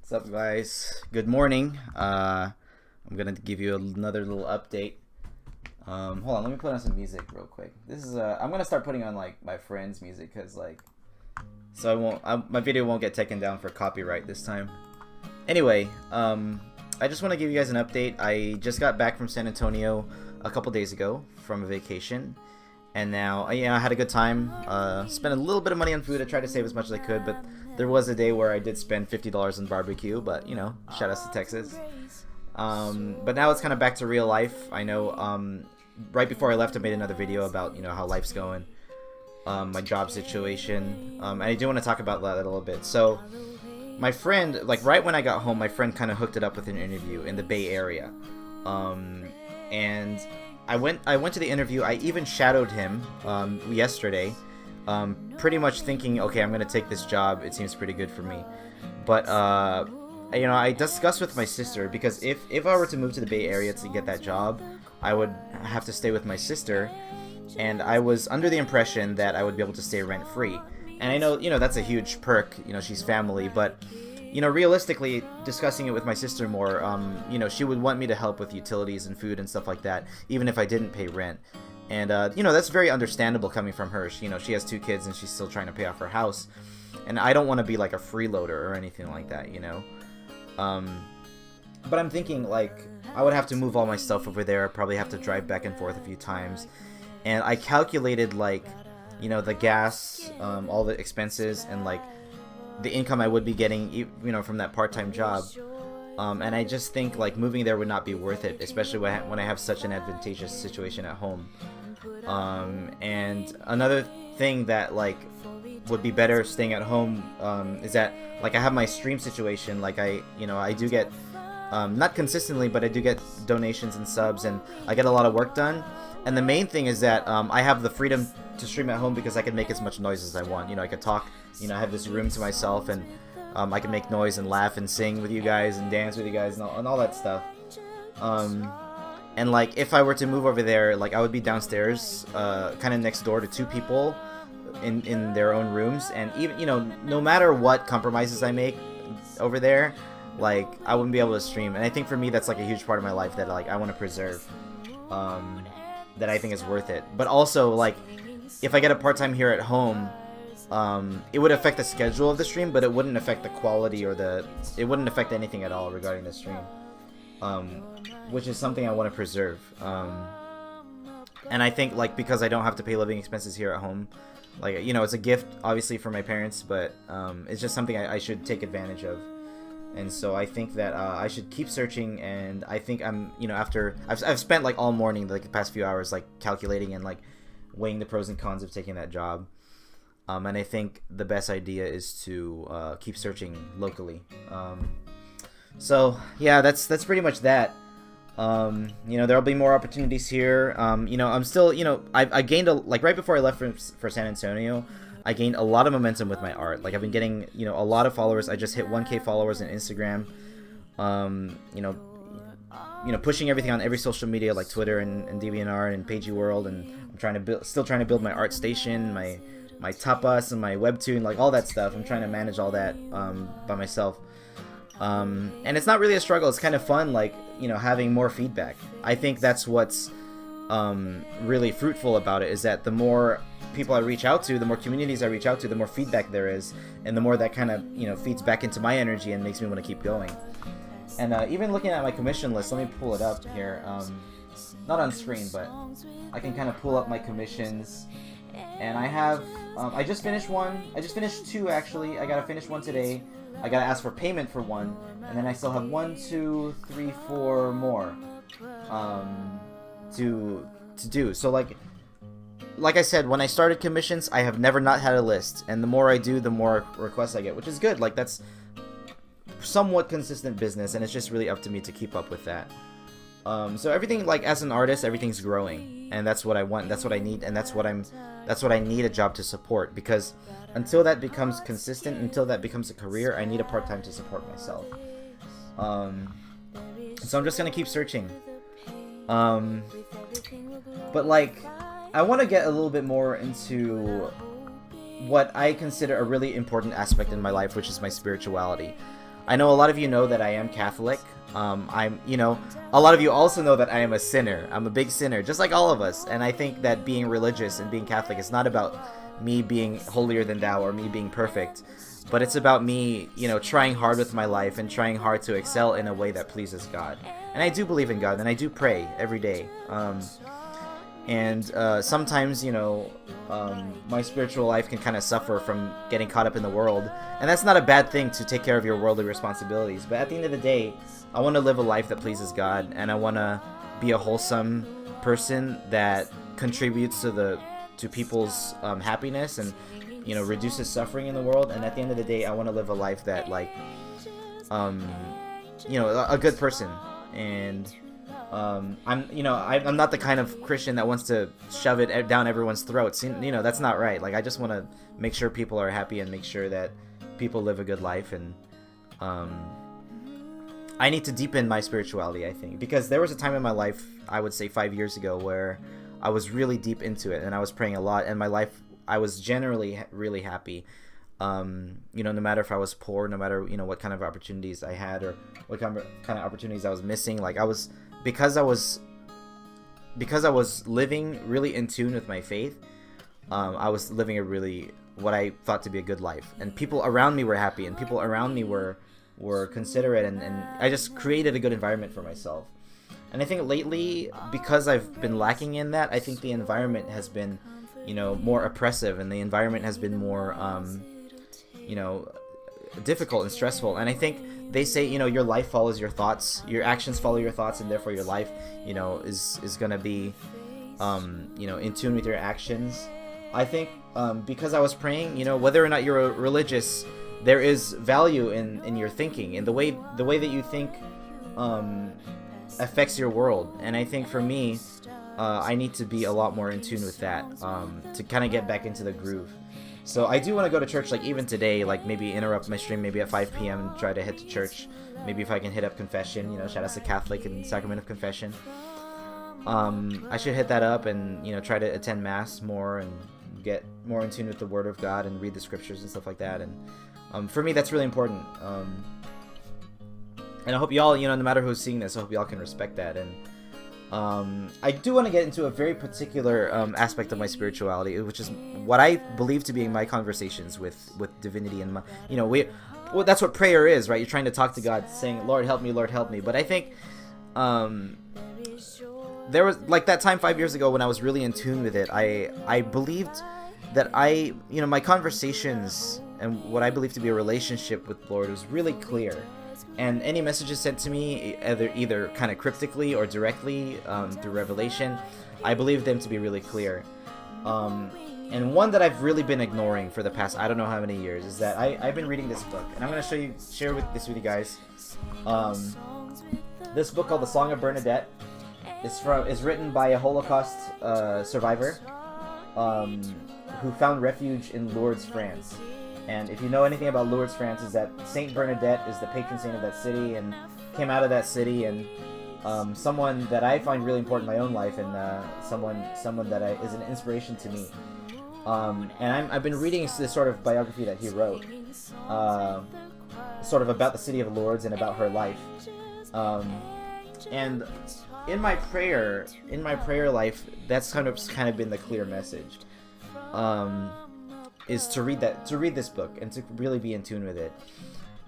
What's up, guys? Good morning. I'm gonna give you another little update. Hold on, let me put on some music real quick. This is I'm gonna start putting on like my friend's music because so my video won't get taken down for copyright this time. Anyway, I just want to give you guys an update. I just got back from San Antonio a couple days ago from a vacation, and now I had a good time. Spent a little bit of money on food. I tried to save as much as I could, but there was a day where I did spend $50 on barbecue. But shout outs to Texas. But now it's kind of back to real life. I know. Right before I left, I made another video about how life's going, my job situation, and I do want to talk about that a little bit. So my friend, like right when I got home, my friend kind of hooked it up with an interview in the Bay Area, and I went to the interview. I even shadowed him yesterday, pretty much thinking, okay, I'm gonna take this job. It seems pretty good for me, but I discussed with my sister, because if I were to move to the Bay Area to get that job, I would have to stay with my sister, and I was under the impression that I would be able to stay rent free. And I know, that's a huge perk, she's family, but realistically, discussing it with my sister more, she would want me to help with utilities and food and stuff like that, even if I didn't pay rent. And that's very understandable coming from her. She has 2 kids and she's still trying to pay off her house, and I don't want to be like a freeloader or anything like that. But I'm thinking, like, I would have to move all my stuff over there, probably have to drive back and forth a few times, and I calculated, like, the gas, all the expenses, and like the income I would be getting, from that part-time job, and I just think like moving there would not be worth it, especially when I have such an advantageous situation at home. And another thing that like would be better staying at home is that, like, I have my stream situation. Like I do get not consistently, but I do get donations and subs, and I get a lot of work done. And the main thing is that I have the freedom to stream at home because I can make as much noise as I want. I could talk. I have this room to myself, and I can make noise and laugh and sing with you guys and dance with you guys and all that stuff. And like if I were to move over there, like I would be downstairs, kind of next door to 2 people in their own rooms, and even no matter what compromises I make over there, like I wouldn't be able to stream. And I think for me that's like a huge part of my life that like I want to preserve, that I think is worth it. But also, like, if I get a part-time here at home, it would affect the schedule of the stream, but it wouldn't affect the quality or it wouldn't affect anything at all regarding the stream, which is something I want to preserve. And I think, like, because I don't have to pay living expenses here at home, like, it's a gift obviously for my parents, but it's just something I should take advantage of. And so I think that I should keep searching, and I think I'm, after I've spent like all morning, like the past few hours, like calculating and like weighing the pros and cons of taking that job. And I think the best idea is to keep searching locally. So yeah, that's pretty much that. There'll be more opportunities here. I'm still, I gained like right before I left for San Antonio, I gained a lot of momentum with my art. Like I've been getting, a lot of followers. I just hit 1K followers on Instagram. Pushing everything on every social media like Twitter and DeviantArt and Pagey World, and I'm still trying to build my art station, my tapas and my webtoon, like all that stuff. I'm trying to manage all that by myself. And it's not really a struggle. It's kind of fun, like, having more feedback. I think that's what's really fruitful about it, is that the more people I reach out to, the more communities I reach out to, the more feedback there is, and the more that kind of feeds back into my energy and makes me want to keep going. And even looking at my commission list, let me pull it up here. Not on screen, but I can kind of pull up my commissions. And I have I just finished one. I just finished 2 actually. I gotta finish one today. I gotta ask for payment for 1, and then I still have 1, 2, 3, 4 more to do. So like I said, when I started commissions, I have never not had a list, and the more I do, the more requests I get, which is good. Like that's somewhat consistent business, and it's just really up to me to keep up with that. So everything, like as an artist, everything's growing, and that's what I want, that's what I need, and that's what I need a job to support, because until that becomes consistent, until that becomes a career, I need a part-time to support myself. So I'm just gonna keep searching. But like, I want to get a little bit more into what I consider a really important aspect in my life, which is my spirituality. I know a lot of you know that I am Catholic. I'm, you know, a lot of you also know that I am a sinner. I'm a big sinner, just like all of us. And I think that being religious and being Catholic is not about me being holier than thou or me being perfect, but it's about me, you know, trying hard with my life and trying hard to excel in a way that pleases God. And I do believe in God, and I do pray every day. And sometimes, you know, my spiritual life can kind of suffer from getting caught up in the world. And that's not a bad thing, to take care of your worldly responsibilities. But at the end of the day, I want to live a life that pleases God, and I want to be a wholesome person that contributes to people's happiness, and, you know, reduces suffering in the world. And at the end of the day, I want to live a life that, like, you know, a good person. And I'm not the kind of Christian that wants to shove it down everyone's throats. You know, that's not right. Like, I just want to make sure people are happy and make sure that people live a good life. And I need to deepen my spirituality, I think, because there was a time in my life, I would say 5 years ago, where I was really deep into it and I was praying a lot, and my life, I was generally really happy. You know, no matter if I was poor, no matter, you know, what kind of opportunities I had or what kind of opportunities I was missing, like, because I was living really in tune with my faith, I was living a really, what I thought to be a good life, and people around me were happy, and people around me were considerate, and I just created a good environment for myself. And I think lately, because I've been lacking in that, I think the environment has been, you know, more oppressive, and the environment has been more, you know, difficult and stressful. And I think they say, you know, your life follows your thoughts, your actions follow your thoughts, and therefore your life, you know, is gonna be, you know, in tune with your actions. I think because I was praying, you know, whether or not you're religious, there is value in your thinking, and the way that you think affects your world. And I think for me, I need to be a lot more in tune with that, to kind of get back into the groove. So I do want to go to church, like even today, like maybe interrupt my stream maybe at 5 p.m. and try to head to church. Maybe if I can hit up confession, you know, shout out to Catholic and Sacrament of Confession. I should hit that up and, you know, try to attend Mass more and get more in tune with the Word of God and read the scriptures and stuff like that. And for me, that's really important. And I hope y'all, you know, no matter who's seeing this, I hope y'all can respect that. And I do want to get into a very particular aspect of my spirituality, which is what I believe to be my conversations with divinity. And my, you know, well, that's what prayer is, right? You're trying to talk to God, saying, Lord help me, Lord help me. But I think there was, like, that time 5 years ago when I was really in tune with it, I believed that you know, my conversations and what I believe to be a relationship with the Lord was really clear. And any messages sent to me, either kind of cryptically or directly through revelation, I believe them to be really clear. And one that I've really been ignoring for the past, I don't know how many years, is that I've been reading this book. And I'm going to share this with you guys. This book called The Song of Bernadette is written by a Holocaust survivor who found refuge in Lourdes, France. And if you know anything about Lourdes, France, is that Saint Bernadette is the patron saint of that city and came out of that city, and someone that I find really important in my own life, and someone that is an inspiration to me. And I've been reading this sort of biography that he wrote, sort of about the city of Lourdes and about her life. And in my prayer life, that's kind of been the clear message. Is to read this book and to really be in tune with it.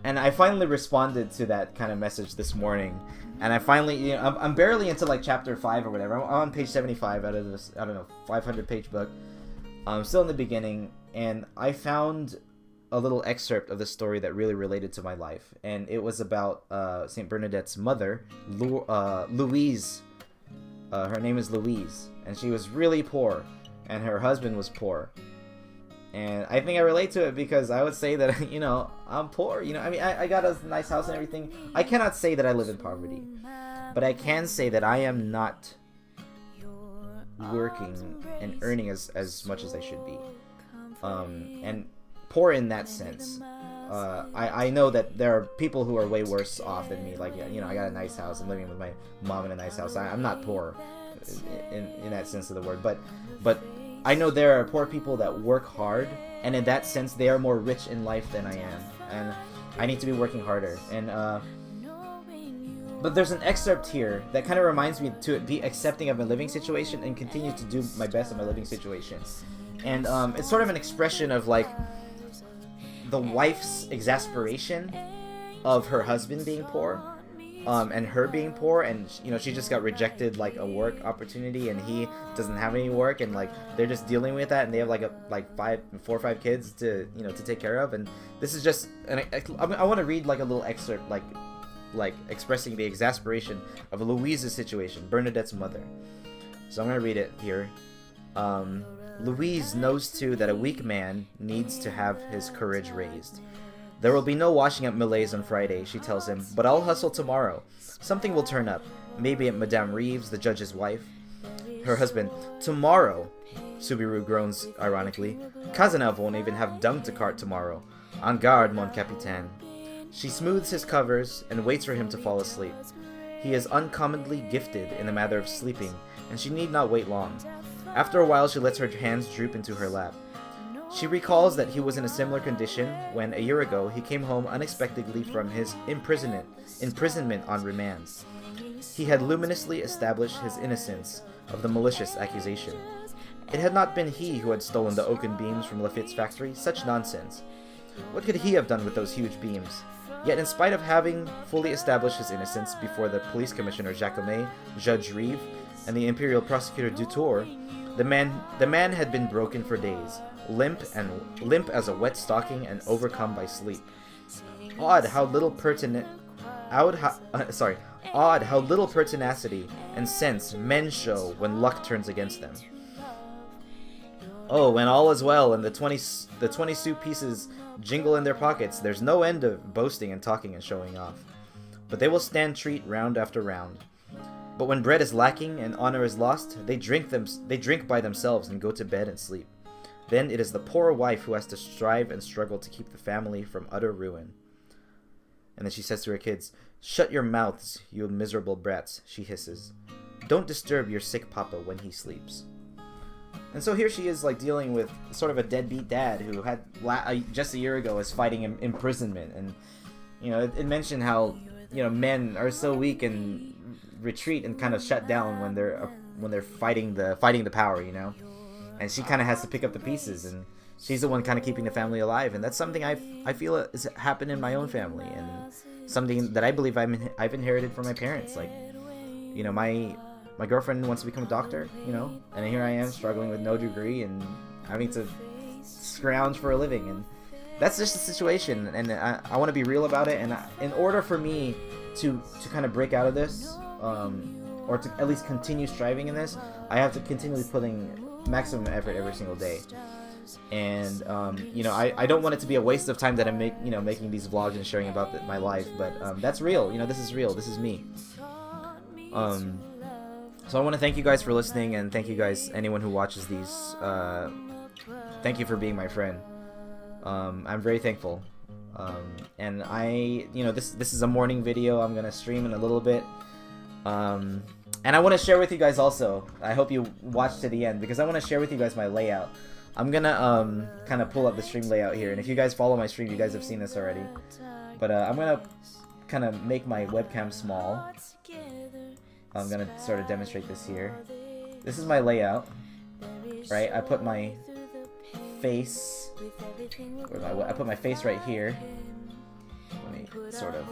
And I finally responded to that kind of message this morning, and I finally, you know, I'm barely into like chapter 5 or whatever. I'm on page 75 out of this, I don't know, 500 page book. I'm still in the beginning, and I found a little excerpt of the story that really related to my life, and it was about Saint Bernadette's mother, Louise. Her name is Louise, and she was really poor, and her husband was poor. And I think I relate to it because I would say that, you know, I'm poor. You know, I mean, I got a nice house and everything. I cannot say that I live in poverty, but I can say that I am not working and earning as much as I should be. And poor in that sense. I know that there are people who are way worse off than me. Like, you know, I got a nice house. I'm living with my mom in a nice house. I'm not poor in that sense of the word, but I know there are poor people that work hard, and in that sense, they are more rich in life than I am. I need to be working harder. And but there's an excerpt here that kind of reminds me to be accepting of my living situation and continue to do my best in my living situation. And it's sort of an expression of like the wife's exasperation of her husband being poor, and her being poor, and you know, she just got rejected like a work opportunity, and he doesn't have any work, and like they're just dealing with that, and they have like 4 or 5 kids to, you know, to take care of. And this is just I want to read like a little excerpt, like expressing the exasperation of Louise's situation, Bernadette's mother. So I'm gonna read it here. Louise knows too that a weak man needs to have his courage raised. There will be no washing up Millets on Friday, she tells him, but I'll hustle tomorrow. Something will turn up. Maybe at Madame Reeves, the judge's wife. Her husband, tomorrow, Subiru groans ironically. Cazenave won't even have dung to cart tomorrow. En garde, mon capitaine. She smooths his covers and waits for him to fall asleep. He is uncommonly gifted in the matter of sleeping, and she need not wait long. After a while, she lets her hands droop into her lap. She recalls that he was in a similar condition when, a year ago, he came home unexpectedly from his imprisonment on remand. He had luminously established his innocence of the malicious accusation. It had not been he who had stolen the oaken beams from Lafitte's factory. Such nonsense. What could he have done with those huge beams? Yet in spite of having fully established his innocence before the police commissioner Jacomet, Judge Rive, and the imperial prosecutor Dutour, the man had been broken for days, limp as a wet stocking and overcome by sleep. Odd how little pertinacity and sense men show when luck turns against them. Oh, when all is well and the 20 sou pieces jingle in their pockets, there's no end of boasting and talking and showing off. But they will stand treat round after round. But when bread is lacking and honor is lost, they drink by themselves and go to bed and sleep. Then it is the poor wife who has to strive and struggle to keep the family from utter ruin. And then she says to her kids, "Shut your mouths, you miserable brats," she hisses. "Don't disturb your sick papa when he sleeps." And so here she is, like, dealing with sort of a deadbeat dad who had just a year ago was fighting imprisonment. And you know, it mentioned how, you know, men are so weak and retreat and kind of shut down when they're fighting the power, you know. And she kind of has to pick up the pieces, and she's the one kind of keeping the family alive. And that's something I feel has happened in my own family, and something that I believe I've inherited from my parents. Like, you know, my girlfriend wants to become a doctor, you know, and here I am struggling with no degree and having to scrounge for a living. And that's just the situation, and I want to be real about it. And in order for me to kind of break out of this, or to at least continue striving in this, I have to continually putting maximum effort every single day. And you know, I don't want it to be a waste of time that I'm making these vlogs and sharing about my life, but that's real. You know, this is real. This is me. So I want to thank you guys for listening, and thank you guys, anyone who watches these. Thank you for being my friend. I'm very thankful. And this is a morning video. I'm gonna stream in a little bit. And I want to share with you guys also. I hope you watch to the end, because I want to share with you guys my layout. I'm gonna kind of pull up the stream layout here, and if you guys follow my stream, you guys have seen this already. But I'm gonna kind of make my webcam small. I'm gonna sort of demonstrate this here. This is my layout, right? I put my face. I put my face right here. Let me sort of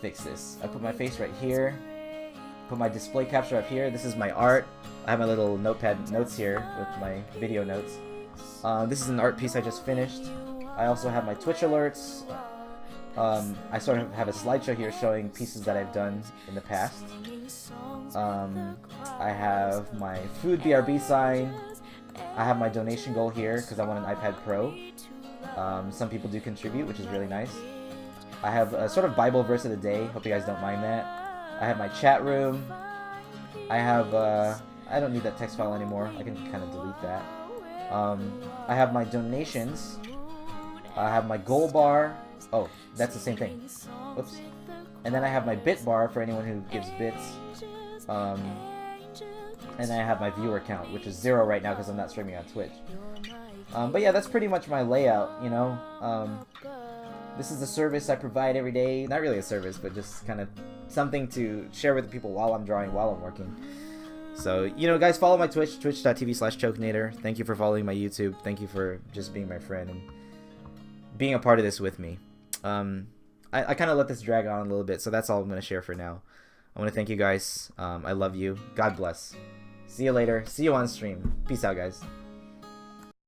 fix this. I put my face right here. Put my display capture up here. This is my art. I have my little notepad notes here with my video notes. This is an art piece I just finished. I also have my Twitch alerts. I sort of have a slideshow here showing pieces that I've done in the past. I have my food BRB sign. I have my donation goal here because I want an iPad Pro. Some people do contribute, which is really nice. I have a sort of Bible verse of the day. Hope you guys don't mind that. I have my chat room. I have, I don't need that text file anymore. I can kind of delete that. I have my donations. I have my goal bar. Oh, that's the same thing. Oops. And then I have my bit bar for anyone who gives bits. And I have my viewer count, which is 0 right now because I'm not streaming on Twitch. But yeah, that's pretty much my layout, you know. This is a service I provide every day. Not really a service, but just kind of something to share with the people while I'm drawing, while I'm working. So, you know, guys, follow my Twitch, twitch.tv/Chokenator. Thank you for following my YouTube. Thank you for just being my friend and being a part of this with me. I kind of let this drag on a little bit, so that's all I'm going to share for now. I want to thank you guys. I love you. God bless. See you later. See you on stream. Peace out, guys.